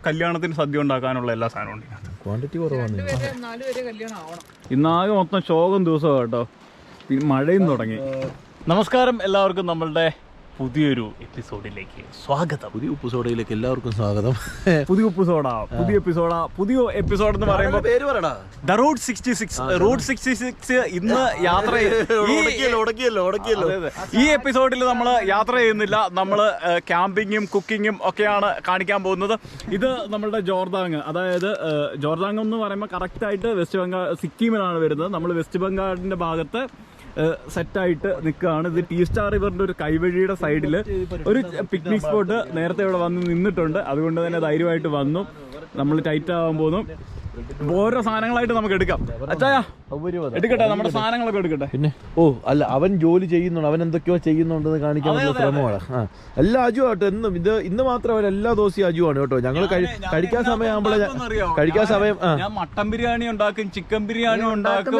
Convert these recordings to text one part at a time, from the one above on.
കല്യാണത്തിന് സദ്യ ഉണ്ടാക്കാനുള്ള എല്ലാ സാധനവും ഉണ്ട്. ക്വാണ്ടിറ്റി കുറവാണ്. ഇന്നാകെ മൊത്തം ശോകം ദിവസമാണ് കേട്ടോ. പിന്നെ മഴയും തുടങ്ങി. നമസ്കാരം എല്ലാവർക്കും, നമ്മളുടെ പുതിയൊരു എപ്പിസോഡിലേക്ക് സ്വാഗതം. പുതിയ എപ്പിസോഡിലേക്ക് എല്ലാവർക്കും സ്വാഗതം. പുതിയ എപ്പിസോഡ് എന്ന് പറയുമ്പോൾ പേര് പറയടാ, ദ റൂട്ട് 66 ഇന്ന് യാത്ര ഈ എപ്പിസോഡിൽ നമ്മൾ യാത്ര ചെയ്യുന്നില്ല. നമ്മൾ ക്യാമ്പിങ്ങും കുക്കിങ്ങും ഒക്കെയാണ് കാണിക്കാൻ പോകുന്നത്. ഇത് നമ്മളുടെ ജോർദാങ്, അതായത് ജോർദാങ് എന്ന് പറയുമ്പോൾ കറക്റ്റായിട്ട് വെസ്റ്റ് ബംഗാൾ സിക്കിമിലാണ് വരുന്നത്. നമ്മൾ വെസ്റ്റ് ബംഗാളിന്റെ ഭാഗത്ത് സെറ്റായിട്ട് നിൽക്കുകയാണ്. ഇത് ടീ സ്റ്റാർ റിവറിന്റെ ഒരു കൈവഴിയുടെ സൈഡിൽ ഒരു പിക്നിക് സ്പോട്ട് നേരത്തെ ഇവിടെ വന്ന് നിന്നിട്ടുണ്ട്. അതുകൊണ്ട് തന്നെ ധൈര്യമായിട്ട് വന്നു. നമ്മൾ ടൈറ്റ് ആവാൻ പോകുന്നു. ഓരോ സാധനങ്ങളായിട്ട് നമുക്ക് എടുക്കാം. അച്ചായ എടുക്കട്ടെ, നമ്മുടെ സാധനങ്ങളൊക്കെ എടുക്കട്ടെ. പിന്നെ അല്ല, അവൻ ജോലി ചെയ്യുന്നുണ്ട്, അവൻ എന്തൊക്കെയോ ചെയ്യുന്നുണ്ടെന്ന് കാണിക്കാനുള്ള ശ്രമമാണ്. എല്ലാ അജു ആട്ടോ. ഇന്ന് മാത്രമല്ല, എല്ലാ ദിവസവും അജു ആണ് കേട്ടോ. ഞങ്ങൾ കഴിക്കാൻ സമയമാകുമ്പോഴേ ഞാൻ മട്ടൻ ബിരിയാണി ഉണ്ടാക്കും, ചിക്കൻ ബിരിയാണി ഉണ്ടാക്കും,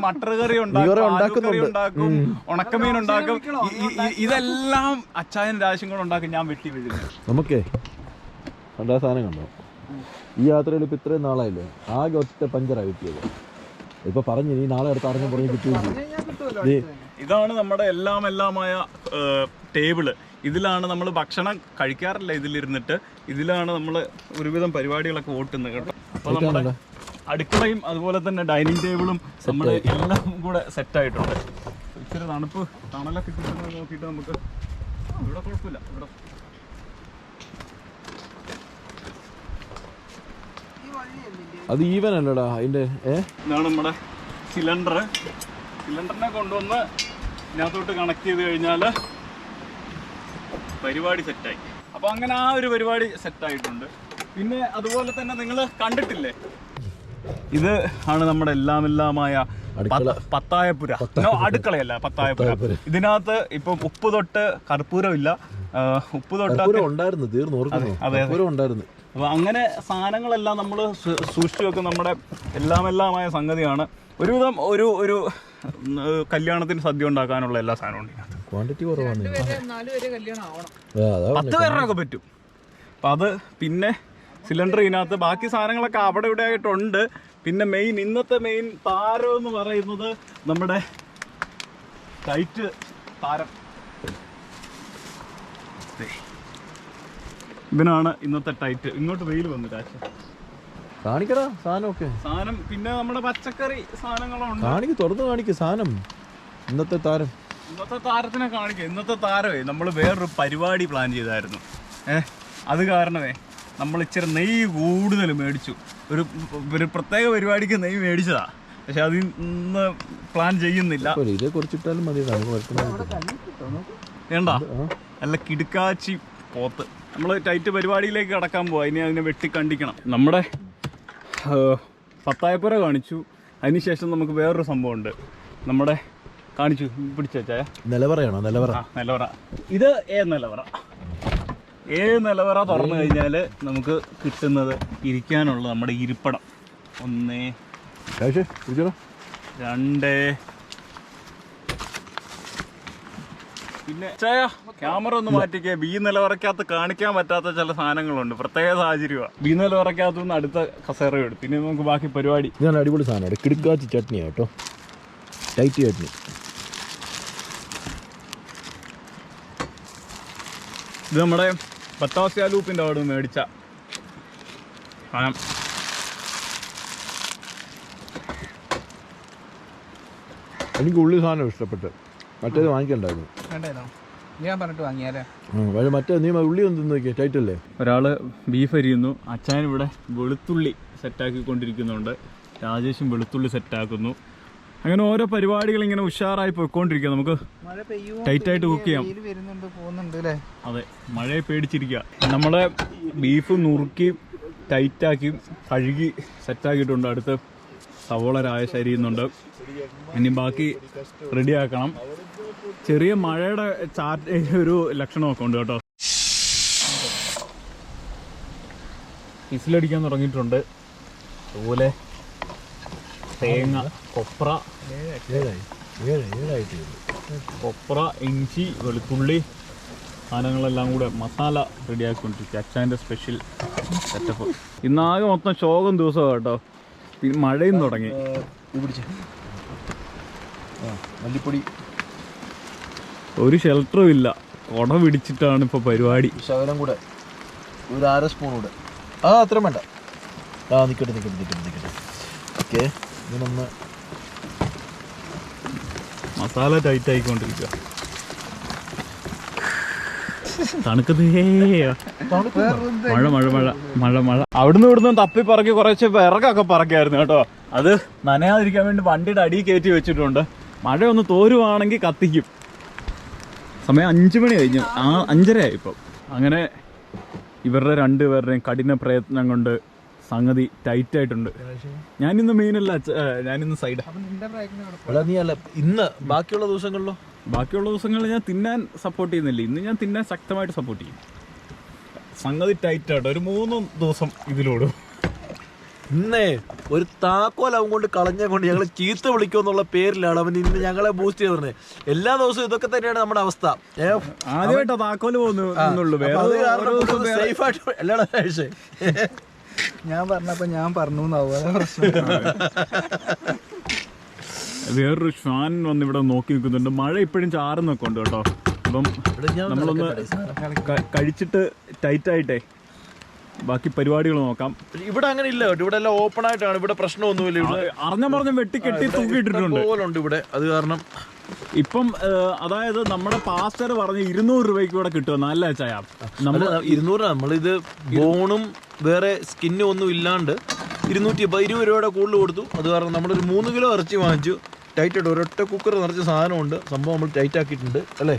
മട്ടർ കറി ഉണ്ടാക്കും, ഉണക്കമീൻ ഉണ്ടാക്കും. ഇതെല്ലാം അച്ചായൻ രാശിയും കൂടെ ഉണ്ടാക്കും. ഞാൻ വെട്ടി വീഴുന്നു. നമുക്കേ എല്ലാ സാധനം കണ്ടോ? ഈ യാത്രയിൽ ഇപ്പം ഇത്രയും നാളായില്ലേ, ആകെ ഒറ്റ പഞ്ചറായി കിട്ടിയത്. ഇപ്പൊ പറഞ്ഞു നീ നാളെ അടുത്ത് അറിഞ്ഞ പറഞ്ഞ് കിട്ടുകയും. ഇതാണ് നമ്മുടെ എല്ലാമായ ടേബിള്. ഇതിലാണ് നമ്മൾ ഭക്ഷണം കഴിക്കാറില്ല. ഇതിലിരുന്നിട്ട് ഇതിലാണ് നമ്മൾ ഒരുവിധം പരിപാടികളൊക്കെ ഓട്ടുന്നത് കേട്ടോ. അപ്പൊ നമ്മുടെ അടുക്കളയും അതുപോലെ തന്നെ ഡൈനിങ് ടേബിളും നമ്മൾ എല്ലാം കൂടെ സെറ്റായിട്ടുണ്ട്. ഇച്ചിരി തണലൊക്കെ കിട്ടുന്നത് നോക്കിയിട്ട് നമുക്ക് ഇവിടെ കുഴപ്പമില്ല. ഇവിടെ അത് ഈവൻ അല്ലടാ അതിന്റെ. ഇതാണ് നമ്മുടെ സിലിണ്ടറിനെ കൊണ്ടുവന്ന് ഇതിനകത്തോട്ട് കണക്ട് ചെയ്ത് കഴിഞ്ഞാൽ പരിപാടി സെറ്റായി. അപ്പൊ അങ്ങനെ ആ ഒരു പരിപാടി സെറ്റായിട്ടുണ്ട്. പിന്നെ അതുപോലെ തന്നെ നിങ്ങൾ കണ്ടിട്ടില്ലേ, ഇത് ആണ് നമ്മുടെ എല്ലാമായ പത്തായപ്പുര. അടുക്കളയല്ല, പത്തായപ്പുര. ഇതിനകത്ത് ഇപ്പം ഉപ്പ് തൊട്ട് കർപ്പൂരം ഇല്ല. ഉപ്പ് തൊട്ട് ഉണ്ടായിരുന്നു, തീർന്നു. അപ്പൊ അങ്ങനെ സാധനങ്ങളെല്ലാം നമ്മൾ സൂക്ഷിച്ചു വെക്കും. നമ്മുടെ എല്ലാമായ സംഗതിയാണ്. ഒരുവിധം ഒരു കല്യാണത്തിന് സദ്യ ഉണ്ടാക്കാനുള്ള എല്ലാ സാധനവും ഉണ്ട്. ക്വാണ്ടിറ്റി കുറവാണ്. 10 പേരുടെയൊക്കെ പറ്റും. അപ്പം അത് പിന്നെ സിലിണ്ടർ ഇതിനകത്ത്, ബാക്കി സാധനങ്ങളൊക്കെ അവിടെ ഇവിടെ ആയിട്ടുണ്ട്. പിന്നെ ഇന്നത്തെ മെയിൻ താരം എന്ന് പറയുന്നത് നമ്മുടെ ടൈറ്റ് താരം. ഇതിനാണ് ഇന്നത്തെ ടൈറ്റ്. ഇങ്ങോട്ട് വെയിൽ വന്നിട്ട് കാണിക്കടാ സാധനം. പിന്നെ നമ്മുടെ പച്ചക്കറി സാധനങ്ങളുണ്ട്. തുറന്നു കാണിക്ക സാധനം. ഇന്നത്തെ താരത്തിനെ കാണിക്കുക. ഇന്നത്തെ താരമേ നമ്മൾ വേറൊരു പരിപാടി പ്ലാൻ ചെയ്തായിരുന്നു. അത് കാരണമേ നമ്മൾ ഇച്ചിരി നെയ്യ് കൂടുതൽ മേടിച്ചു. ഒരു പ്രത്യേക പരിപാടിക്ക് നെയ്യ് മേടിച്ചതാ. പക്ഷെ അത് ഇന്ന് പ്ലാൻ ചെയ്യുന്നില്ല. വേണ്ട, നല്ല കിടുക്കാച്ചി പോത്ത്. നമ്മൾ ടൈറ്റ് പരിപാടിയിലേക്ക് കടക്കാൻ പോവാ. ഇനി അതിനെ വെട്ടിക്കണ്ടിക്കണം. നമ്മുടെ പത്തായപ്പുര കാണിച്ചു. അതിനുശേഷം നമുക്ക് വേറൊരു സംഭവമുണ്ട്. നമ്മുടെ കാണിച്ചു പിടിച്ചായ നിലവറയാണോ? നിലവറ. ഇത് നിലവറ തുറന്നു കഴിഞ്ഞാൽ നമുക്ക് കിട്ടുന്നത് ഇരിക്കാനുള്ള നമ്മുടെ ഇരിപ്പിടം. 1 2. പിന്നെ ക്യാമറ ഒന്ന് മാറ്റിക്കേ. ബി നിലവറക്കകത്ത് കാണിക്കാൻ പറ്റാത്ത ചില സാധനങ്ങളുണ്ട്. പ്രത്യേക സാഹചര്യമാണ്. ബി നിലവറക്കകത്ത് നിന്ന് അടുത്ത കസേര എടുത്തു. ഇനി നമുക്ക് ബാക്കി പരിപാടി. ഇതാണ് അടിപൊളി സാധനം. കിടുക്കാച്ചി ചട്നിയാണ് കേട്ടോ, ടൈറ്റ് ചട്നി. ഇത് നമ്മുടെ ബത്താസ്യ ലൂപ്പിൻ്റെ അവിടെ മേടിച്ച സാധനം. എനിക്ക് ഉള്ളി സാധനം ഇഷ്ടപ്പെട്ട്. മറ്റേത് വാങ്ങിക്കണ്ടായിരുന്നു. മറ്റേ നീ ഉള്ളി ഒന്ന് നോക്കിയേ, ടൈറ്റ് അല്ലേ. ഒരാള് ബീഫ് അരിയുന്നു. അച്ചായൻ ഇവിടെ വെളുത്തുള്ളി സെറ്റാക്കിക്കൊണ്ടിരിക്കുന്നുണ്ട്. രാജേഷും വെളുത്തുള്ളി സെറ്റാക്കുന്നു. അങ്ങനെ ഓരോ പരിപാടികൾ ഇങ്ങനെ ഉഷാറായി പോയിക്കൊണ്ടിരിക്കുക. നമുക്ക് ടൈറ്റായിട്ട് കുക്ക് ചെയ്യാം. അതെ, മഴയെ പേടിച്ചിരിക്കുക. നമ്മളെ ബീഫ് നുറുക്കി ടൈറ്റാക്കി കഴുകി സെറ്റാക്കിയിട്ടുണ്ട്. അടുത്ത് സവോള രാജേഷ് അരിയുന്നുണ്ട്. ഇനി ബാക്കി റെഡിയാക്കണം. ചെറിയ മഴയുടെ ഒരു ലക്ഷണമൊക്കെ ഉണ്ട് കേട്ടോ. വിസിലടിക്കാൻ തുടങ്ങിയിട്ടുണ്ട്. അതുപോലെ തേങ്ങ, കൊപ്ര, ഇഞ്ചി, വെളുത്തുള്ളി സാധനങ്ങളെല്ലാം കൂടെ മസാല റെഡിയാക്കിക്കൊണ്ടിരിക്കുക. അച്ചായൻ്റെ സ്പെഷ്യൽ സെറ്റപ്പ്. ഇന്നാകെ മൊത്തം ശോകം ദിവസമാണ് കേട്ടോ. പിന്നെ മഴയും തുടങ്ങി. മല്ലിപ്പൊടി ഒരു ഷെൽട്ടറും ഇല്ല, കുട പിടിച്ചിട്ടാണ് ഇപ്പോൾ പരിപാടി. ശകലം കൂടെ ഒരു 1/2 സ്പൂൺ കൂടെ. അത്ര വേണ്ട. നിൽക്കട്ടെ. ഓക്കെ, ഇതിനൊന്ന് മസാല ടൈറ്റ് ആയിക്കൊണ്ടിരിക്കുക. തണുക്കുന്നേ മഴ. അവിടുന്ന് ഇവിടുന്ന് തപ്പി പറക്കി കുറച്ച് വിറകൊക്കെ പറക്കായിരുന്നു കേട്ടോ. അത് നനയാതിരിക്കാൻ വേണ്ടി വണ്ടിയുടെ അടിയിൽ കയറ്റി വെച്ചിട്ടുണ്ട്. മഴ ഒന്ന് തോരുവാണെങ്കിൽ കത്തിക്കും. സമയം 5 മണി കഴിഞ്ഞു, 5:30 ഇപ്പം. അങ്ങനെ ഇവരുടെ രണ്ടുപേരുടെയും കഠിന പ്രയത്നം കൊണ്ട് സംഗതി ടൈറ്റ് ആയിട്ടുണ്ട്. ഞാനിന്ന് മെയിനല്ല, ഞാനിന്ന് സൈഡ്. ഇന്ന് ബാക്കിയുള്ള ദിവസങ്ങളിൽ ഞാൻ തിന്നാൻ സപ്പോർട്ട് ചെയ്യുന്നില്ല. ഇന്ന് ഞാൻ തിന്നാൻ ശക്തമായിട്ട് സപ്പോർട്ട് ചെയ്യും. സംഗതി ടൈറ്റ് ആട്ടോ. ഒരു 3 ദിവസം ഇതിലോടും. ഇന്നേ ഒരു താക്കോൽ അവൻ കൊണ്ട് കളഞ്ഞുകൊണ്ട് ഞങ്ങൾ ചീത്ത വിളിക്കുമെന്നുള്ള പേരിലാണ് അവൻ ഇന്ന് ഞങ്ങളെ ബൂസ്റ്റ് ചെയ്ത് പറഞ്ഞത്. എല്ലാ ദിവസവും ഇതൊക്കെ തന്നെയാണ് നമ്മുടെ അവസ്ഥ. ആദ്യമായിട്ടാ താക്കോല് പോകുന്നുള്ളൂ. ഞാൻ പറഞ്ഞപ്പോ ഞാൻ പറഞ്ഞു വേറൊരു ഷാൻ വന്ന് ഇവിടെ നോക്കി നിൽക്കുന്നുണ്ട്. മഴ ഇപ്പോഴും ചാറുന്നൊക്കെ ഉണ്ട് കേട്ടോ. അപ്പം നമ്മളൊന്ന് കഴിച്ചിട്ട് ടൈറ്റ് ആയിട്ടേ ബാക്കി പരിപാടികൾ നോക്കാം. ഇവിടെ അങ്ങനെ ഇല്ല കേട്ടോ. ഇവിടെ എല്ലാം ഓപ്പൺ ആയിട്ടാണ്. ഇവിടെ പ്രശ്നമൊന്നുമില്ല. ഇവിടെ അറിഞ്ഞ വെട്ടി കെട്ടി തൂക്കിയിട്ടിട്ടുണ്ട്. ഇവിടെ അത് കാരണം ഇപ്പം അതായത് നമ്മുടെ പാസ്റ്റർ പറഞ്ഞ് 200 രൂപയ്ക്ക് കൂടെ കിട്ടുമെന്ന്. അല്ല ചായ, നമ്മൾ 200 നമ്മളിത് ബോണും വേറെ സ്കിന്നും ഒന്നും ഇല്ലാണ്ട് 220 രൂപയുടെ കൂടുതൽ കൊടുത്തു. അത് കാരണം നമ്മളൊരു 3 കിലോ ഇറച്ചി വാങ്ങിച്ചു. ടൈറ്റ് ആയിട്ട് ഒരൊറ്റ കുക്കർ നിറച്ച സാധനമുണ്ട്. സംഭവം നമ്മൾ ടൈറ്റ് ആക്കിയിട്ടുണ്ട് അല്ലേ.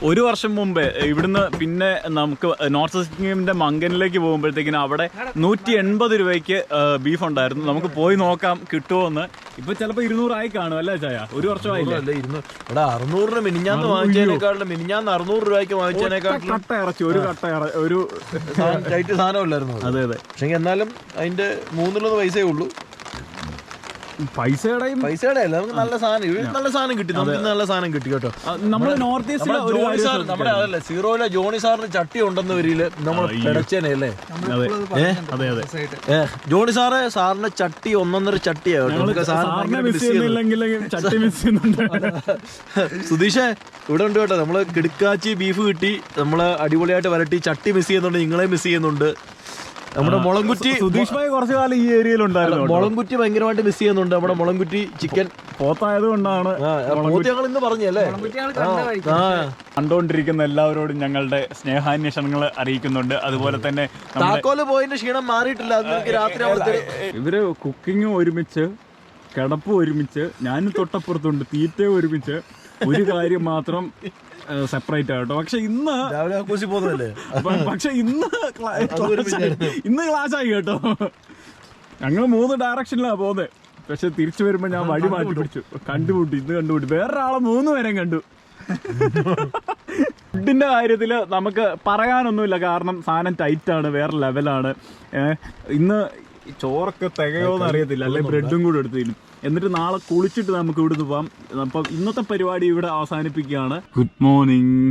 1 വർഷം മുമ്പേ ഇവിടുന്ന് പിന്നെ നമുക്ക് നോർത്ത് സിക്കിമിന്റെ മങ്കനിലേക്ക് പോകുമ്പോഴത്തേക്കിനും അവിടെ 180 രൂപയ്ക്ക് ബീഫ് ഉണ്ടായിരുന്നു. നമുക്ക് പോയി നോക്കാം കിട്ടുമോ എന്ന്. ഇപ്പൊ ചിലപ്പോ 200 ആയി കാണും അല്ലേ ചായ? 1 വർഷമായില്ലേ? 600 മിനിഞ്ഞാന്ന് വാങ്ങിച്ചതിനേക്കാളും മിനിഞ്ഞാന്ന് 600 രൂപയ്ക്ക് വാങ്ങിച്ചതിനേക്കാളും കട്ട ഇറച്ചി ഒരു ടൈറ്റ് സാധനമല്ലായിരുന്നു. അതെ അതെ. പക്ഷെ എന്നാലും അതിന്റെ 3 പൈസയേ ഉള്ളൂ. പൈസയുടെ അല്ല, നമുക്ക് നല്ല സാധനം കിട്ടി. നമുക്ക് നല്ല സാധനം കിട്ടി കേട്ടോ. നമ്മുടെ നോർത്ത് ഈസ്റ്റിലെ നമ്മുടെ അതല്ലേ സീറോയിലെ ജോണി സാറിന് ചട്ടി ഉണ്ടെന്ന് വരില്ല നമ്മൾ പിടച്ചേനെ അല്ലേ. ജോണി സാറിന്റെ ചട്ടി 1.5 ചട്ടിയാണ്. സുധീഷേ ഇവിടെ ഉണ്ട് കേട്ടോ. നമ്മള് കിടുക്കാച്ചി ബീഫ് കിട്ടി. നമ്മള് അടിപൊളിയായിട്ട് വരട്ടി. ചട്ടി മിസ് ചെയ്യുന്നുണ്ട്, നിങ്ങളെ മിസ് ചെയ്യുന്നുണ്ട്. നമ്മുടെ മുളംകുറ്റി സുധീഷ് ഭായി കുറച്ചു കാലം ഈ ഏരിയയിലുണ്ടായിരുന്നു. മുളംകുറ്റി ഭയങ്കരമായിട്ട് മിസ് ചെയ്യുന്നുണ്ട്. നമ്മുടെ മുളംകുറ്റി ചിക്കൻ പോത്തായത് കൊണ്ടാണ് ഞങ്ങൾ ഇന്ന് പറഞ്ഞല്ലേ. കണ്ടുകൊണ്ടിരിക്കുന്ന എല്ലാവരോടും ഞങ്ങളുടെ സ്നേഹാന്വേഷണങ്ങൾ അറിയിക്കുന്നുണ്ട്. അതുപോലെ തന്നെ താക്കോല് പോയതിന്റെ ക്ഷീണം മാറിയിട്ടില്ല. രാത്രി ഇവര് കുക്കിങ്ങും ഒരുമിച്ച്, കിടപ്പും ഒരുമിച്ച്, ഞാനും തൊട്ടപ്പുറത്തുണ്ട്, തീറ്റയും ഒരുമിച്ച്. ഒരു കാര്യം മാത്രം സെപ്പറേറ്റ് ആട്ടോ. പക്ഷെ ഇന്ന് ക്ലാസ് ആയി കേട്ടോ. ഞങ്ങൾ 3 ഡയറക്ഷനിലാണ് പോകുന്നത്. പക്ഷെ തിരിച്ചു വരുമ്പോ ഞാൻ വഴി മാറ്റി പിടിച്ചു. ഇന്ന് കണ്ടുപിടി വേറൊരാളെ 3 പേരെയും കണ്ടു. ഫുഡിന്റെ കാര്യത്തില് നമുക്ക് പറയാനൊന്നുമില്ല. കാരണം സാധനം ടൈറ്റാണ്, വേറെ ലെവലാണ്. ഇന്ന് ചോറൊക്കെ തികയോന്ന് അറിയത്തില്ല. അല്ലെങ്കിൽ ബ്രെഡും കൂടെ എടുത്തു തരും. എന്നിട്ട് നാളെ കുളിച്ചിട്ട് നമുക്ക് ഇവിടുന്ന് പോവാം. അപ്പം ഇന്നത്തെ പരിപാടി ഇവിടെ അവസാനിപ്പിക്കുകയാണ്. Good morning.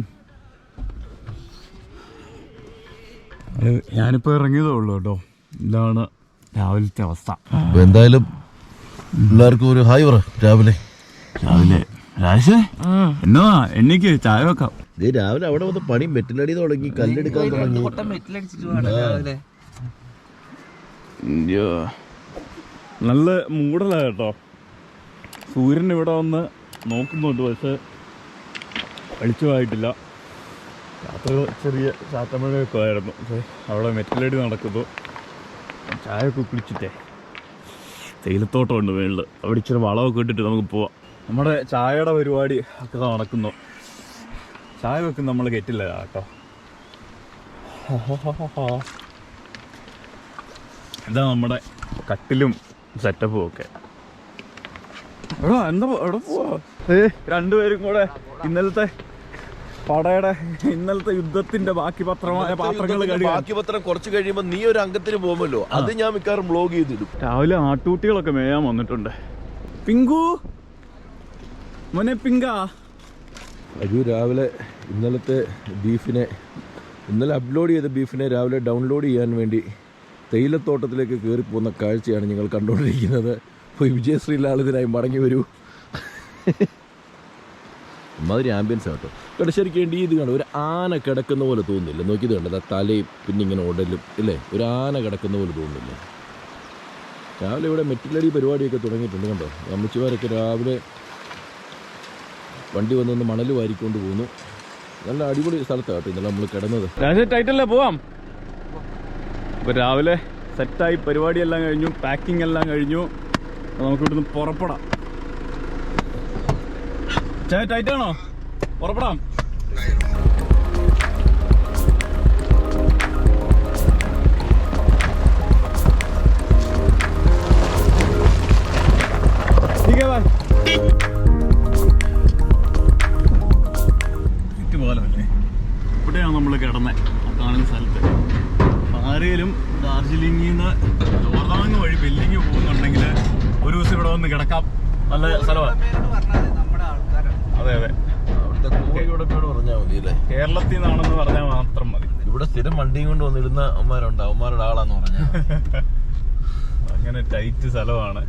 ഞാനിപ്പോൾ ഇറങ്ങിയതേ ഉള്ളൂ കേട്ടോ. ഇതാണ് രാവിലത്തെ അവസ്ഥ. എന്തായാലും എല്ലാവർക്കും ഒരു ഹായ് പറ. രാവിലെ എന്നോ എനിക്ക് ചായ വെക്കാം. രാവിലെ അവിടെ വന്ന് പണി മെറ്റിലടി തുടങ്ങി, കല്ലെടുക്കാൻ തുടങ്ങി. നല്ല മൂടലാണ് കേട്ടോ. സൂര്യൻ ഇവിടെ വന്ന് നോക്കുന്നുണ്ട്, പക്ഷെ വെളിച്ചമായിട്ടില്ല. രാത്രി ചെറിയ ചാത്തമഴയൊക്കെ ആയിരുന്നു. പക്ഷേ അവിടെ മെറ്റലടി നടക്കുന്നു. ചായയൊക്കെ കുടിച്ചിട്ടേ തേയിലത്തോട്ടമുണ്ട് മേളിൽ. അവിടെ ഇച്ചിരി വളമൊക്കെ ഇട്ടിട്ട് നമുക്ക് പോവാം. നമ്മുടെ ചായയുടെ പരിപാടി ഒക്കെ നടക്കുന്നു. ചായ വെക്കുന്ന നമ്മൾ കെറ്റില്ല കേട്ടോ. ഇതാ നമ്മുടെ കട്ടിലും സെറ്റപ്പും ഒക്കെ. എന്താ എവിടെ പോവാ? രണ്ടുപേരും കൂടെ ഇന്നലത്തെ യുദ്ധത്തിന്റെ ബാക്കി പത്രം കുറച്ച് കഴിയുമ്പോ നീ ഒരു അംഗത്തിന് പോകുമല്ലോ, അത് ഞാൻ മിക്കവാറും ബ്ലോഗ് ചെയ്തിടും. രാവിലെ ആട്ടൂട്ടികളൊക്കെ മേയാൻ വന്നിട്ടുണ്ട്. പിങ്കു മോനെ, പിങ്ക അജു രാവിലെ ഇന്നലെ അപ്ലോഡ് ചെയ്ത ബീഫിനെ രാവിലെ ഡൗൺലോഡ് ചെയ്യാൻ വേണ്ടി തേയിലത്തോട്ടത്തിലേക്ക് കയറി പോകുന്ന കാഴ്ചയാണ് നിങ്ങൾ കണ്ടുകൊണ്ടിരിക്കുന്നത്. പോയി വിജയശ്രീലാളിതനായി മടങ്ങി വരൂ. അമ്മാതിരി ആംബിയൻസ് കേട്ടോ. ശരിക്കും ഇത് കാണും, ഒരു ആന കിടക്കുന്ന പോലെ തോന്നുന്നില്ല. നോക്കിയത് കണ്ടത് തലയും പിന്നെ ഇങ്ങനെ ഉടലും ഇല്ലേ, ഒരു ആന കിടക്കുന്ന പോലെ തോന്നുന്നില്ല. രാവിലെ ഇവിടെ മെറ്റിലടി പരിപാടിയൊക്കെ തുടങ്ങിയിട്ടുണ്ട് കണ്ടോ. അമ്മച്ചിമാരൊക്കെ രാവിലെ വണ്ടി വന്നൊന്ന് മണൽ വാരിക്കൊണ്ട് പോകുന്നു. നല്ല അടിപൊളി സ്ഥലത്താണ് കേട്ടോ ഇന്നലെ നമ്മൾ കിടന്നത്. ടൈറ്റല്ലേ പോവാം. അപ്പോൾ രാവിലെ സെറ്റായി, പരിപാടിയെല്ലാം കഴിഞ്ഞു, പാക്കിംഗ് എല്ലാം കഴിഞ്ഞു. നമുക്കിവിടുന്ന് പുറപ്പെടാം. ടൈറ്റാണോ? പുറപ്പെടാം. ചുറ്റുപാലമല്ലേ, ഇവിടെയാണ് നമ്മൾ കിടന്നത് കാണുന്ന സ്ഥലത്ത്. ആരെങ്കിലും ഡാർജിലിംഗിൽ നിന്ന് ജോർദാങ് വഴി ബെല്ലിങ് പോകുന്നുണ്ടെങ്കിൽ ഒരു ദിവസം ഇവിടെ വന്ന് കിടക്കാം. നല്ല സ്ഥലമാണ്. അതെ അതെ, അവിടുത്തെ കോഴിയോടൊപ്പം പറഞ്ഞാൽ മതി അല്ലേ, കേരളത്തിൽ നിന്നാണെന്ന് പറഞ്ഞാൽ മാത്രം മതി. ഇവിടെ സ്ഥിരം വണ്ടിയും കൊണ്ട് വന്നിടുന്ന അമ്മമാരുണ്ട്, അവന്മാരുടെ ആളാന്ന് പറഞ്ഞാൽ. അങ്ങനെ ടൈറ്റ് സ്ഥലമാണ്.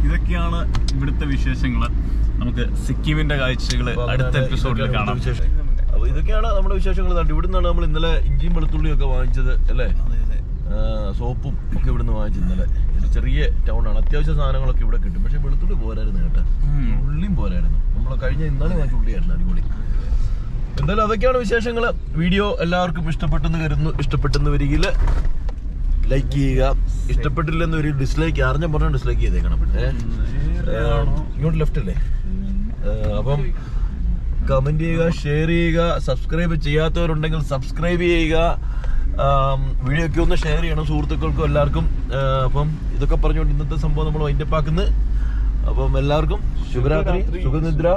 ഇതൊക്കെയാണ് ഇവിടുത്തെ വിശേഷങ്ങൾ. നമുക്ക് സിക്കിമിന്റെ കാഴ്ചകൾ അടുത്ത എപ്പിസോഡിൽ കാണാം. അപ്പൊ ഇതൊക്കെയാണ് നമ്മുടെ വിശേഷങ്ങൾ. ഇവിടുന്നാണ് നമ്മൾ ഇന്നലെ ഇഞ്ചിയും വെളുത്തുള്ളിയും ഒക്കെ വാങ്ങിച്ചത് അല്ലേ, സോപ്പും ഒക്കെ ഇവിടുന്ന് വാങ്ങിച്ചത്. ഇന്നലെ ഒരു ചെറിയ ടൗൺ ആണ്, അത്യാവശ്യ സാധനങ്ങളൊക്കെ ഇവിടെ കിട്ടും. പക്ഷെ വെളുത്തുള്ളി പോരായിരുന്നു കേട്ടോ, ഉള്ളിയും പോരായിരുന്നു. നമ്മൾ കഴിഞ്ഞ ഇന്നലെ വാങ്ങിച്ച ഉള്ളിയായിരുന്നു, അടിപൊളി. എന്തായാലും അതൊക്കെയാണ് വിശേഷങ്ങൾ. വീഡിയോ എല്ലാവർക്കും ഇഷ്ടപ്പെട്ടെന്ന് കരുതുന്നു. ഇഷ്ടപ്പെട്ടെന്ന് വരികിൽ ലൈക്ക് ചെയ്യുക, ഇഷ്ടപ്പെട്ടില്ലെന്ന് ഒരു ഡിസ്ലൈക്ക്, അറിഞ്ഞ പറഞ്ഞാൽ ഡിസ്ലൈക്ക് ചെയ്തേക്കണം. ഇങ്ങോട്ട് ലെഫ്റ്റ് അല്ലേ. അപ്പം കമന്റ് ചെയ്യുക, ഷെയർ ചെയ്യുക, സബ്സ്ക്രൈബ് ചെയ്യാത്തവരുണ്ടെങ്കിൽ സബ്സ്ക്രൈബ് ചെയ്യുക. വീഡിയോ ഒക്കെ ഒന്ന് ഷെയർ ചെയ്യണം സുഹൃത്തുക്കൾക്കും എല്ലാവർക്കും. അപ്പം ഇതൊക്കെ പറഞ്ഞുകൊണ്ട് ഇന്നത്തെ സംഭവം നമ്മൾ വൈൻഡപ്പ് ആക്കുന്നത്. അപ്പം എല്ലാവർക്കും ശുഭരാത്രി, സുഖനിദ്ര.